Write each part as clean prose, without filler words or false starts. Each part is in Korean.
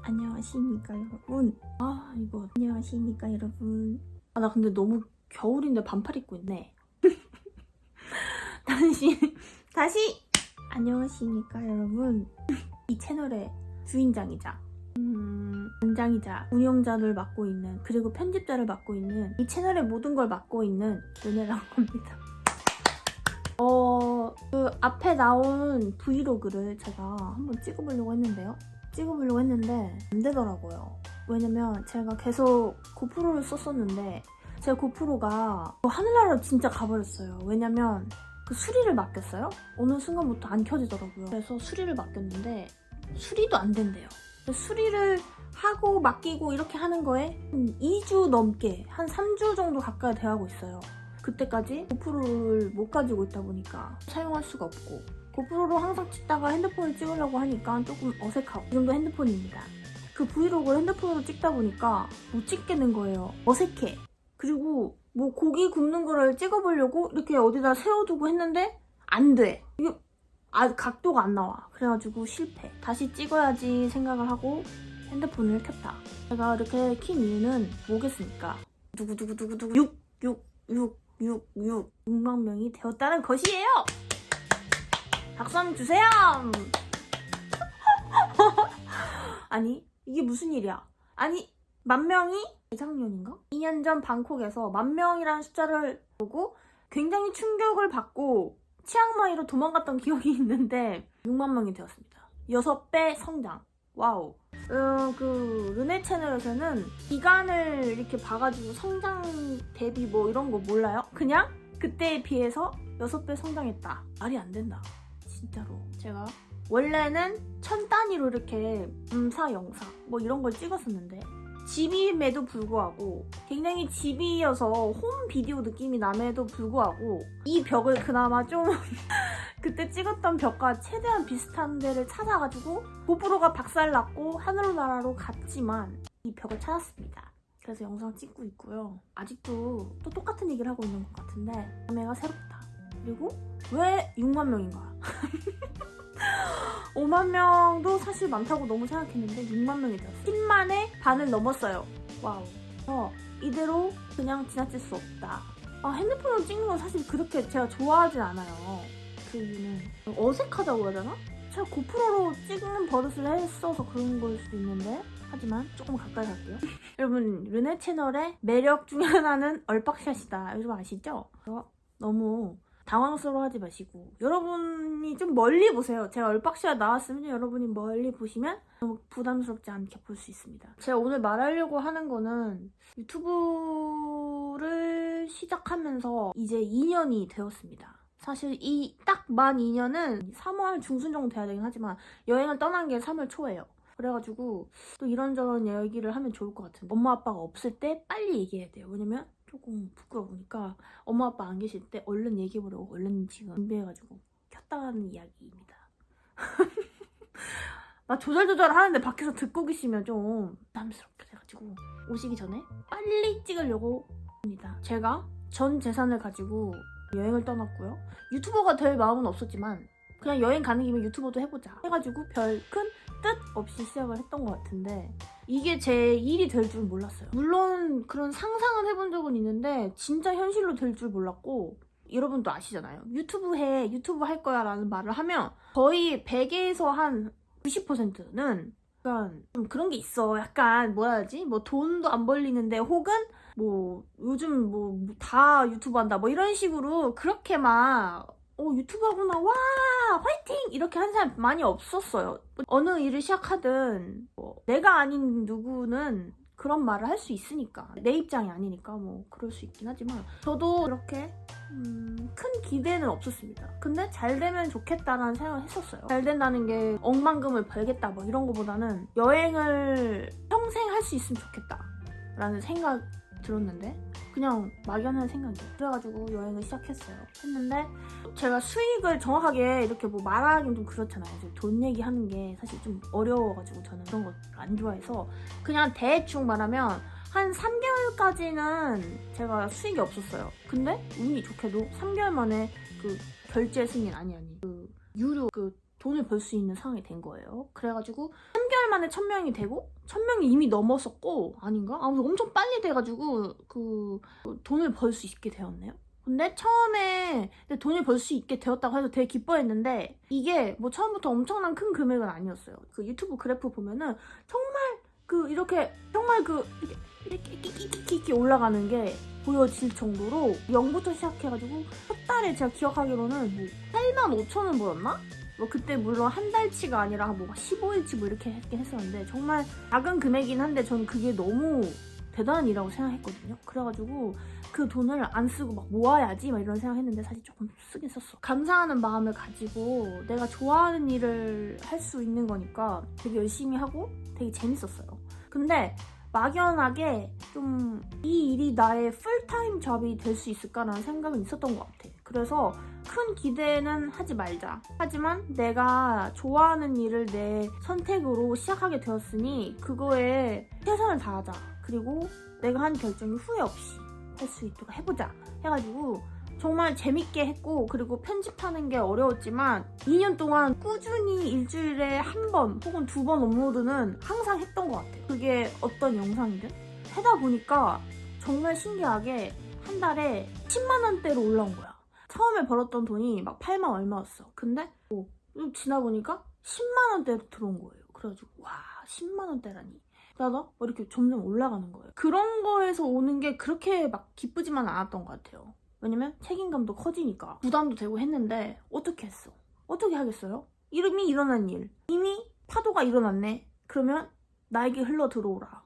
안녕하십니까 여러분. 이거 안녕하십니까 여러분. 나 근데 너무 겨울인데 반팔 입고 있네. 다시 안녕하십니까 여러분. 이 채널의 주인장이자 단장이자 운영자를 맡고 있는, 그리고 편집자를 맡고 있는, 이 채널의 모든 걸 맡고 있는 은혜라고 합니다. 그 앞에 나온 브이로그를 제가 한번 찍어보려고 했는데 안 되더라고요. 왜냐면 제가 계속 고프로를 썼었는데 제 고프로가 하늘나라로 진짜 가버렸어요. 왜냐면 그 수리를 맡겼어요. 어느 순간부터 안 켜지더라고요. 그래서 수리를 맡겼는데 수리도 안 된대요. 수리를 하고 맡기고 이렇게 하는 거에 한 2주 넘게, 한 3주 정도 가까이 돼가고 있어요. 그때까지 고프로를 못 가지고 있다 보니까 사용할 수가 없고, 고프로로 항상 찍다가 핸드폰을 찍으려고 하니까 조금 어색하고, 이 정도 핸드폰입니다. 그 브이로그를 핸드폰으로 찍다 보니까 못 찍겠는 거예요. 어색해. 그리고 뭐 고기 굽는 거를 찍어보려고 이렇게 어디다 세워두고 했는데 안 돼. 이게 각도가 안 나와. 그래가지고 실패. 다시 찍어야지 생각을 하고 핸드폰을 켰다. 제가 이렇게 킨 이유는 뭐겠습니까? 두구두구두구두구 6만 명이 되었다는 것이에요. 박수 한번 주세요. 아니 이게 무슨 일이야? 아니 10,000명이 재작년인가? 2년 전 방콕에서 10,000명이라는 숫자를 보고 굉장히 충격을 받고 치앙마이로 도망갔던 기억이 있는데 6만 명이 되었습니다. 6배 성장. 와우. 그 르네 채널에서는 기간을 이렇게 봐가지고 성장 대비 뭐 이런 거 몰라요? 그냥 그때에 비해서 6배 성장했다. 말이 안 된다. 진짜로. 제가 원래는 1000단위로 이렇게 영상 뭐 이런 걸 찍었었는데, 집임에도 불구하고, 굉장히 집이어서 홈 비디오 느낌이 남에도 불구하고 이 벽을 그나마 좀 그때 찍었던 벽과 최대한 비슷한 데를 찾아가지고 고프로가 박살났고 하늘나라로 갔지만 이 벽을 찾았습니다. 그래서 영상 찍고 있고요. 아직도 또 똑같은 얘기를 하고 있는 것 같은데 감회가 새롭다. 그리고 왜 6만 명인가? 5만 명도 사실 많다고 너무 생각했는데 6만 명이 되었어요. 10만의 반을 넘었어요. 와우. 이대로 그냥 지나칠 수 없다. 핸드폰으로 찍는 건 사실 그렇게 제가 좋아하진 않아요. 그 이유는 어색하다고 해야 되나? 제가 고프로로 찍는 버릇을 했어서 그런 걸 수도 있는데, 하지만 조금 가까이 갈게요. 여러분, 르네 채널의 매력 중에 하나는 얼박샷이다. 여러분 아시죠? 너무 당황스러워하지 마시고 여러분이 좀 멀리 보세요. 제가 얼박샷 나왔으면 여러분이 멀리 보시면 너무 부담스럽지 않게 볼 수 있습니다. 제가 오늘 말하려고 하는 거는 유튜브를 시작하면서 이제 2년이 되었습니다. 사실 이 딱 만 2년은 3월 중순 정도 돼야 되긴 하지만 여행을 떠난 게 3월 초예요. 그래가지고 또 이런저런 얘기를 하면 좋을 것 같은데, 엄마 아빠가 없을 때 빨리 얘기해야 돼요. 왜냐면 조금 부끄러우니까 엄마 아빠 안 계실 때 얼른 얘기해보려고 얼른 지금 준비해가지고 켰다는 이야기입니다. 나 조절조절 하는데 밖에서 듣고 계시면 좀 부담스럽게 돼가지고 오시기 전에 빨리 찍으려고 합니다. 제가 전 재산을 가지고 여행을 떠났고요. 유튜버가 될 마음은 없었지만 그냥 여행 가는 김에 유튜버도 해보자 해가지고 별 큰 뜻 없이 시작을 했던 것 같은데, 이게 제 일이 될 줄 몰랐어요. 물론 그런 상상은 해본 적은 있는데 진짜 현실로 될 줄 몰랐고, 여러분도 아시잖아요. 유튜브 할 거야 라는 말을 하면 거의 100에서 한 90%는 약간 좀 그런 게 있어. 약간 뭐라 해야지? 뭐 돈도 안 벌리는데, 혹은 뭐 요즘 뭐 다 유튜브 한다 뭐 이런 식으로 그렇게 막 유튜브 하구나, 와 화이팅 이렇게 한 사람 많이 없었어요. 어느 일을 시작하든 내가 아닌 누구는 그런 말을 할 수 있으니까, 내 입장이 아니니까 뭐 그럴 수 있긴 하지만, 저도 그렇게 큰 기대는 없었습니다. 근데 잘 되면 좋겠다라는 생각을 했었어요. 잘 된다는 게 억만금을 벌겠다 뭐 이런 거보다는 여행을 평생 할 수 있으면 좋겠다 라는 생각 들었는데, 그냥 막연한 생각이에요. 그래가지고 여행을 시작했어요. 했는데 제가 수익을 정확하게 이렇게 뭐 말하기는 좀 그렇잖아요. 돈 얘기하는 게 사실 좀 어려워가지고 저는 그런 거 안 좋아해서 그냥 대충 말하면 한 3개월까지는 제가 수익이 없었어요. 근데 운이 좋게도 3개월 만에 그 결제 승인 그 유료 그 돈을 벌 수 있는 상황이 된 거예요. 그래가지고 3개월 만에 1000명이 되고 1000명이 이미 넘었었고 아닌가? 아무튼 엄청 빨리 돼가지고 그 돈을 벌 수 있게 되었네요. 근데 처음에 돈을 벌 수 있게 되었다고 해서 되게 기뻐했는데 이게 뭐 처음부터 엄청난 큰 금액은 아니었어요. 그 유튜브 그래프 보면은 정말 이렇게 이렇게 올라가는 게 보여질 정도로 0부터 시작해가지고 첫 달에 제가 기억하기로는 뭐 85,000원 벌었나? 뭐 그때 물론 한 달치가 아니라 뭐 15일치 뭐 이렇게 했긴 했었는데 정말 작은 금액이긴 한데 저는 그게 너무 대단한 일이라고 생각했거든요. 그래가지고 그 돈을 안 쓰고 막 모아야지 막 이런 생각했는데 사실 조금 쓰긴 썼어. 감사하는 마음을 가지고 내가 좋아하는 일을 할 수 있는 거니까 되게 열심히 하고 되게 재밌었어요. 근데 막연하게 좀 이 일이 나의 풀타임 잡이 될 수 있을까라는 생각은 있었던 것 같아. 그래서 큰 기대는 하지 말자. 하지만 내가 좋아하는 일을 내 선택으로 시작하게 되었으니 그거에 최선을 다하자. 그리고 내가 한 결정이 후회 없이 할 수 있도록 해보자 해가지고 정말 재밌게 했고 그리고 편집하는 게 어려웠지만 2년 동안 꾸준히 일주일에 한 번 혹은 2번 업로드는 항상 했던 것 같아요. 그게 어떤 영상이든 하다 보니까 정말 신기하게 한 달에 10만 원대로 올라온 거야. 처음에 벌었던 돈이 막 8만 얼마였어. 근데 좀 지나 보니까 10만 원대로 들어온 거예요. 그래가지고 와 10만 원대라니. 나도 이렇게 점점 올라가는 거예요. 그런 거에서 오는 게 그렇게 막 기쁘지만 않았던 것 같아요. 왜냐면 책임감도 커지니까 부담도 되고 했는데 어떻게 했어? 어떻게 하겠어요? 이미 일어난 일 이미 파도가 일어났네. 그러면 나에게 흘러 들어오라.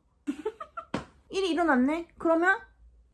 일이 일어났네? 그러면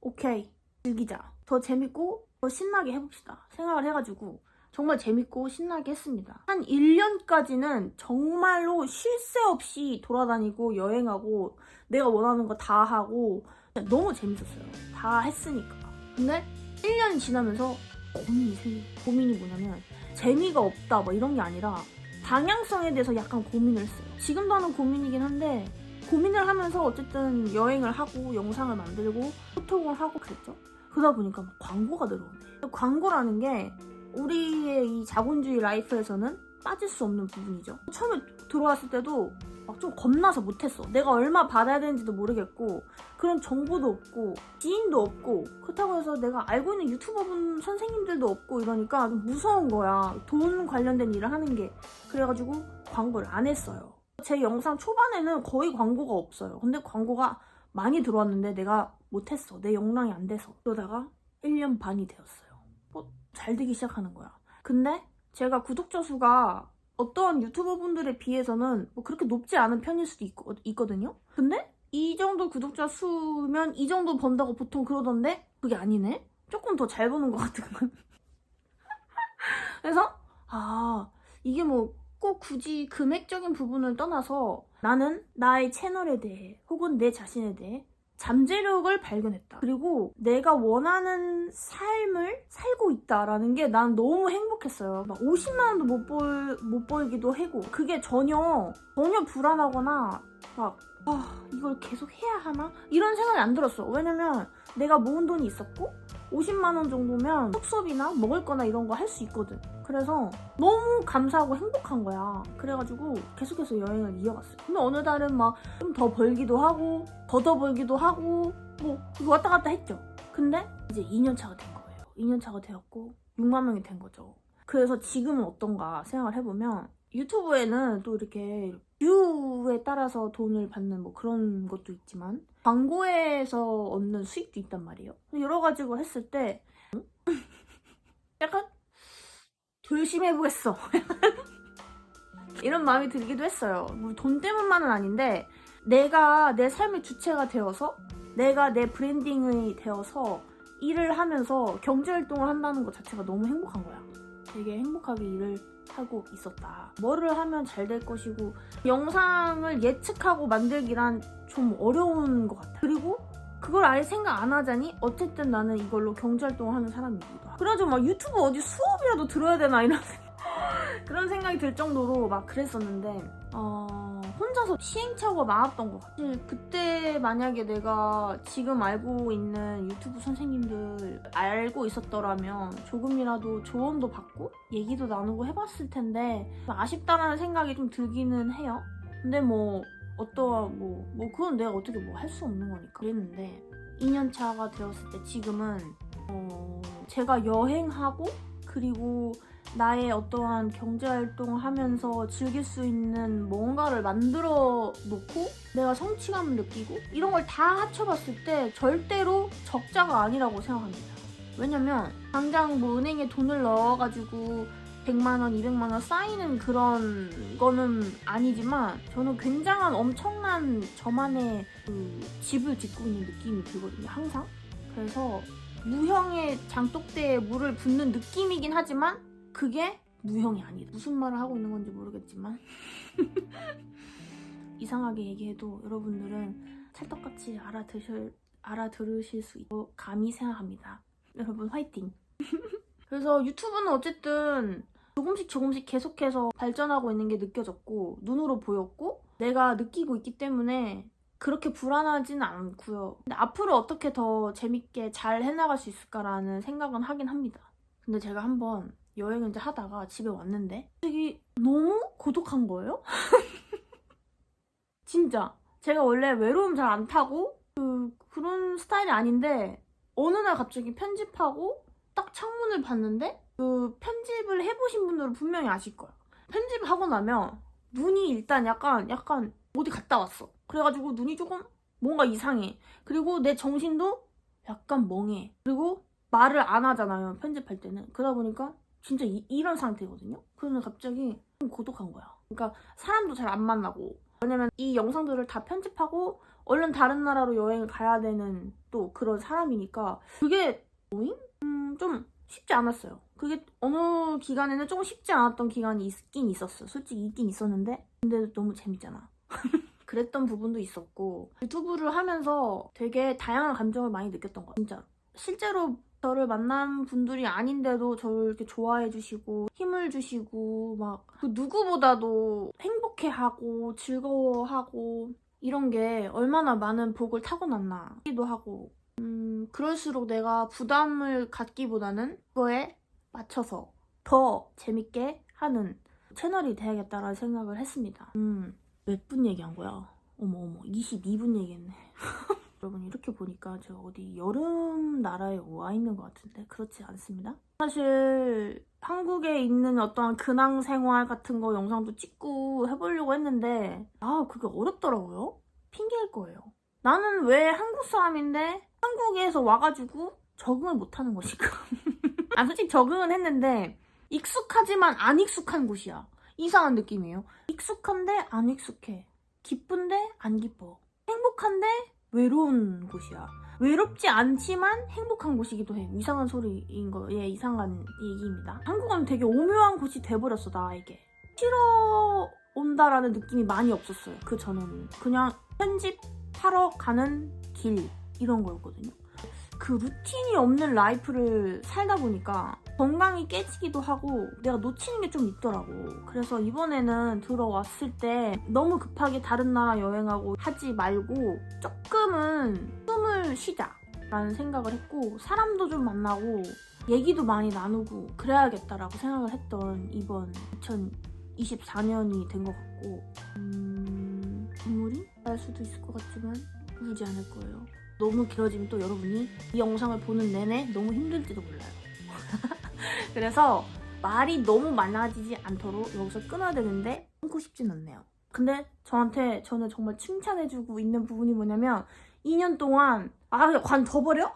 오케이 즐기자. 더 재밌고 더 신나게 해봅시다 생각을 해가지고 정말 재밌고 신나게 했습니다. 한 1년까지는 정말로 쉴 새 없이 돌아다니고 여행하고 내가 원하는 거 다 하고 너무 재밌었어요. 다 했으니까. 근데 1년이 지나면서 고민이 생겨. 고민이 뭐냐면 재미가 없다 뭐 이런 게 아니라 방향성에 대해서 약간 고민을 했어요. 지금도 하는 고민이긴 한데 고민을 하면서 어쨌든 여행을 하고 영상을 만들고 소통을 하고 그랬죠. 그러다 보니까 막 광고가 들어오네. 광고라는 게 우리의 이 자본주의 라이프에서는 빠질 수 없는 부분이죠. 처음에 들어왔을 때도 막 좀 겁나서 못했어. 내가 얼마 받아야 되는지도 모르겠고 그런 정보도 없고 지인도 없고 그렇다고 해서 내가 알고 있는 유튜버분 선생님들도 없고 이러니까 좀 무서운 거야. 돈 관련된 일을 하는 게. 그래가지고 광고를 안 했어요. 제 영상 초반에는 거의 광고가 없어요. 근데 광고가 많이 들어왔는데 내가 못했어. 내 역량이 안 돼서. 그러다가 1년 반이 되었어요. 잘 되기 시작하는 거야. 근데 제가 구독자 수가 어떤 유튜버 분들에 비해서는 뭐 그렇게 높지 않은 편일 수도 있거든요. 근데 이 정도 구독자 수면 이 정도 번다고 보통 그러던데 그게 아니네? 조금 더 잘 버는 것 같은 건. 그래서 이게 뭐 꼭 굳이 금액적인 부분을 떠나서 나는 나의 채널에 대해 혹은 내 자신에 대해 잠재력을 발견했다. 그리고 내가 원하는 삶을 살고 있다라는 게 난 너무 행복했어요. 막 50만 원도 못 벌기도 하고 그게 전혀 불안하거나 막 이걸 계속 해야 하나? 이런 생각이 안 들었어. 왜냐면 내가 모은 돈이 있었고 50만 원 정도면 숙소비나 먹을 거나 이런 거 할 수 있거든. 그래서 너무 감사하고 행복한 거야. 그래가지고 계속해서 여행을 이어갔어요. 근데 어느 달은 막 좀 더 벌기도 하고 더 벌기도 하고 뭐 왔다 갔다 했죠. 근데 이제 2년 차가 된 거예요. 2년 차가 되었고 6만 명이 된 거죠. 그래서 지금은 어떤가 생각을 해보면 유튜브에는 또 이렇게 뷰에 따라서 돈을 받는 뭐 그런 것도 있지만 광고에서 얻는 수익도 있단 말이에요. 여러 가지로 했을 때 약간 더 열심히 해보겠어. 이런 마음이 들기도 했어요. 뭐 돈 때문만은 아닌데 내가 내 삶의 주체가 되어서 내가 내 브랜딩이 되어서 일을 하면서 경제활동을 한다는 것 자체가 너무 행복한 거야. 되게 행복하게 일을 하고 있었다. 뭐를 하면 잘 될 것이고 영상을 예측하고 만들기란 좀 어려운 것 같아. 그리고 그걸 아예 생각 안 하자니 어쨌든 나는 이걸로 경제활동을 하는 사람이기도 하고 그래가지고 막 유튜브 어디 수업이라도 들어야 되나 이런 그런 생각이 들 정도로 막 그랬었는데 혼자서 시행착오가 많았던 것 같아요. 사실 그때 만약에 내가 지금 알고 있는 유튜브 선생님들 알고 있었더라면 조금이라도 조언도 받고 얘기도 나누고 해봤을 텐데 아쉽다라는 생각이 좀 들기는 해요. 근데 그건 내가 어떻게 할 수 없는 거니까 그랬는데 2년차가 되었을 때 지금은 제가 여행하고 그리고 나의 어떠한 경제활동을 하면서 즐길 수 있는 뭔가를 만들어 놓고 내가 성취감을 느끼고 이런 걸 다 합쳐봤을 때 절대로 적자가 아니라고 생각합니다. 왜냐면 당장 은행에 돈을 넣어가지고 100만원, 200만원 쌓이는 그런 거는 아니지만 저는 굉장한 엄청난 저만의 집을 짓고 있는 느낌이 들거든요, 항상. 그래서 무형의 장독대에 물을 붓는 느낌이긴 하지만 그게 무형이 아니다. 무슨 말을 하고 있는 건지 모르겠지만 이상하게 얘기해도 여러분들은 찰떡같이 알아들으실 수 있고 감히 생각합니다. 여러분 화이팅! 그래서 유튜브는 어쨌든 조금씩 계속해서 발전하고 있는 게 느껴졌고 눈으로 보였고 내가 느끼고 있기 때문에 그렇게 불안하지는 않고요. 근데 앞으로 어떻게 더 재밌게 잘 해나갈 수 있을까라는 생각은 하긴 합니다. 근데 제가 한번 여행을 이제 하다가 집에 왔는데 되게 너무 고독한 거예요. 진짜 제가 원래 외로움 잘 안 타고 그런 스타일이 아닌데 어느 날 갑자기 편집하고 딱 창문을 봤는데 편집을 해보신 분들은 분명히 아실 거야. 편집을 하고 나면 눈이 일단 약간 어디 갔다 왔어. 그래가지고 눈이 조금 뭔가 이상해. 그리고 내 정신도 약간 멍해. 그리고 말을 안 하잖아요, 편집할 때는. 그러다 보니까 진짜 이런 상태거든요. 그러면 갑자기 좀 고독한 거야. 그러니까 사람도 잘 안 만나고. 왜냐면 이 영상들을 다 편집하고 얼른 다른 나라로 여행을 가야 되는 또 그런 사람이니까 그게 좀 쉽지 않았어요. 그게 어느 기간에는 조금 쉽지 않았던 기간이 있긴 있었어요. 솔직히 있긴 있었는데 근데 너무 재밌잖아. 그랬던 부분도 있었고 유튜브를 하면서 되게 다양한 감정을 많이 느꼈던 것 같아요. 진짜 실제로 저를 만난 분들이 아닌데도 저를 이렇게 좋아해 주시고 힘을 주시고 막 그 누구보다도 행복해하고 즐거워하고 이런 게 얼마나 많은 복을 타고났나 기도 하고 그럴수록 내가 부담을 갖기보다는 그거에 맞춰서 더 재밌게 하는 채널이 돼야겠다라는 생각을 했습니다. 몇 분 얘기한 거야? 어머 22분 얘기했네. 여러분 이렇게 보니까 제가 어디 여름 나라에 와 있는 것 같은데 그렇지 않습니다. 사실 한국에 있는 어떤 근황 생활 같은 거 영상도 찍고 해보려고 했는데 그게 어렵더라고요. 핑계일 거예요. 나는 왜 한국 사람인데 한국에서 와가지고 적응을 못하는 것일까? 솔직히 적응은 했는데 익숙하지만 안 익숙한 곳이야. 이상한 느낌이에요. 익숙한데 안 익숙해. 기쁜데 안 기뻐. 행복한데 외로운 곳이야. 외롭지 않지만 행복한 곳이기도 해. 이상한 소리인 거예요. 이상한 얘기입니다. 한국은 되게 오묘한 곳이 돼버렸어, 나에게. 쉬러 온다라는 느낌이 많이 없었어요. 그 전에는. 그냥 편집하러 가는 길 이런 거였거든요. 그 루틴이 없는 라이프를 살다 보니까 건강이 깨지기도 하고 내가 놓치는 게 좀 있더라고. 그래서 이번에는 들어왔을 때 너무 급하게 다른 나라 여행하고 하지 말고 조금은 숨을 쉬자 라는 생각을 했고 사람도 좀 만나고 얘기도 많이 나누고 그래야겠다라고 생각을 했던 이번 2024년이 된 것 같고 눈물이 날 수도 있을 것 같지만 울지 않을 거예요. 너무 길어지면 또 여러분이 이 영상을 보는 내내 너무 힘들지도 몰라요. 그래서 말이 너무 많아지지 않도록 여기서 끊어야 되는데 끊고 싶진 않네요. 근데 저는 정말 칭찬해주고 있는 부분이 뭐냐면 2년 동안 관둬버려?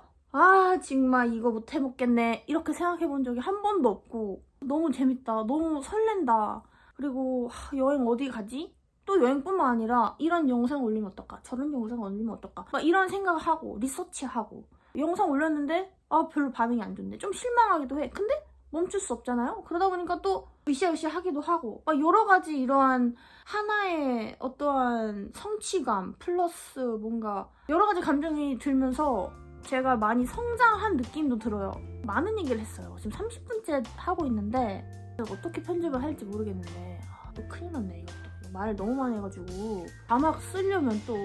정말 이거 못 해먹겠네 이렇게 생각해본 적이 한 번도 없고 너무 재밌다, 너무 설렌다, 그리고 여행 어디 가지? 또 여행뿐만 아니라 이런 영상 올리면 어떨까? 저런 영상 올리면 어떨까? 막 이런 생각을 하고 리서치하고 영상 올렸는데 별로 반응이 안 좋네. 좀 실망하기도 해. 근데 멈출 수 없잖아요. 그러다 보니까 또 으쌰으쌰 하기도 하고 여러 가지 이러한 하나의 어떠한 성취감 플러스 뭔가 여러 가지 감정이 들면서 제가 많이 성장한 느낌도 들어요. 많은 얘기를 했어요. 지금 30분째 하고 있는데 어떻게 편집을 할지 모르겠는데 또 큰일 났네 이것도. 말을 너무 많이 해가지고 자막 쓰려면 또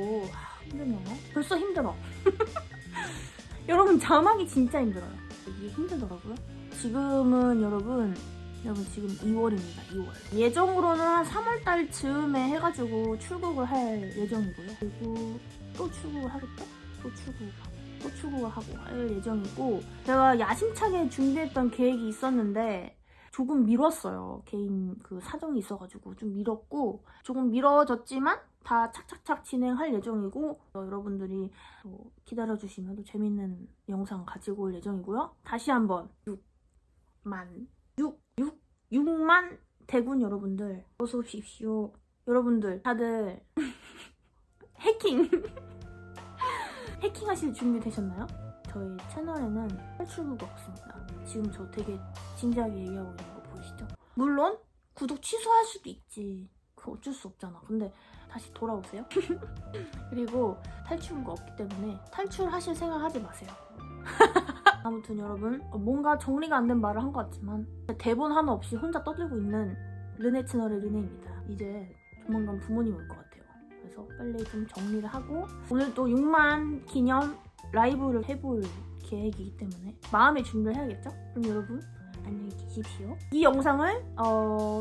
힘드네요. 벌써 힘들어. 여러분 자막이 진짜 힘들어요. 이게 힘들더라고요. 지금은 여러분 지금 2월입니다. 2월. 예정으로는 3월달 즈음에 해가지고 출국을 할 예정이고요. 그리고 또 출국을 하겠죠? 또 출국을 하고 할 예정이고, 제가 야심차게 준비했던 계획이 있었는데 조금 미뤘어요. 개인 그 사정이 있어가지고 좀 미뤘고, 조금 미뤄졌지만 다 착착착 진행할 예정이고, 여러분들이 기다려주시면 또 재밌는 영상 가지고 올 예정이고요. 다시 한번 6만 대군 여러분들 어서 오십시오. 여러분들 다들 해킹하실 준비 되셨나요? 저희 채널에는 탈출구가 없습니다. 지금 저 되게 진지하게 얘기하고 있는 거 보이시죠? 물론 구독 취소할 수도 있지. 그거 어쩔 수 없잖아. 근데 다시 돌아오세요. 그리고 탈출구가 없기 때문에 탈출하실 생각하지 마세요. 아무튼 여러분, 뭔가 정리가 안 된 말을 한 것 같지만 대본 하나 없이 혼자 떠들고 있는 르네 채널의 르네입니다. 이제 조만간 부모님 올 것 같아요. 그래서 빨리 좀 정리를 하고, 오늘 또 6만 기념 라이브를 해볼 계획이기 때문에 마음의 준비를 해야겠죠? 그럼 여러분 안녕히 계십시오. 이 영상을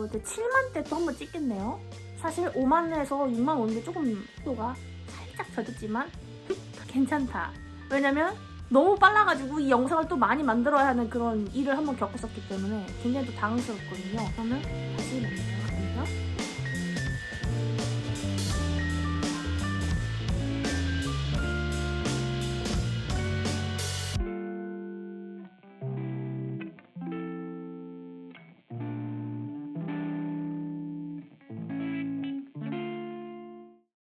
이제 7만 때 또 한번 찍겠네요. 사실 5만에서 6만 오는 게 조금 속도가 살짝 더뎠지만 괜찮다. 왜냐면 너무 빨라가지고 이 영상을 또 많이 만들어야 하는 그런 일을 한번 겪었었기 때문에 굉장히 또 당황스럽거든요. 그러면 다시 만나요. 안녕.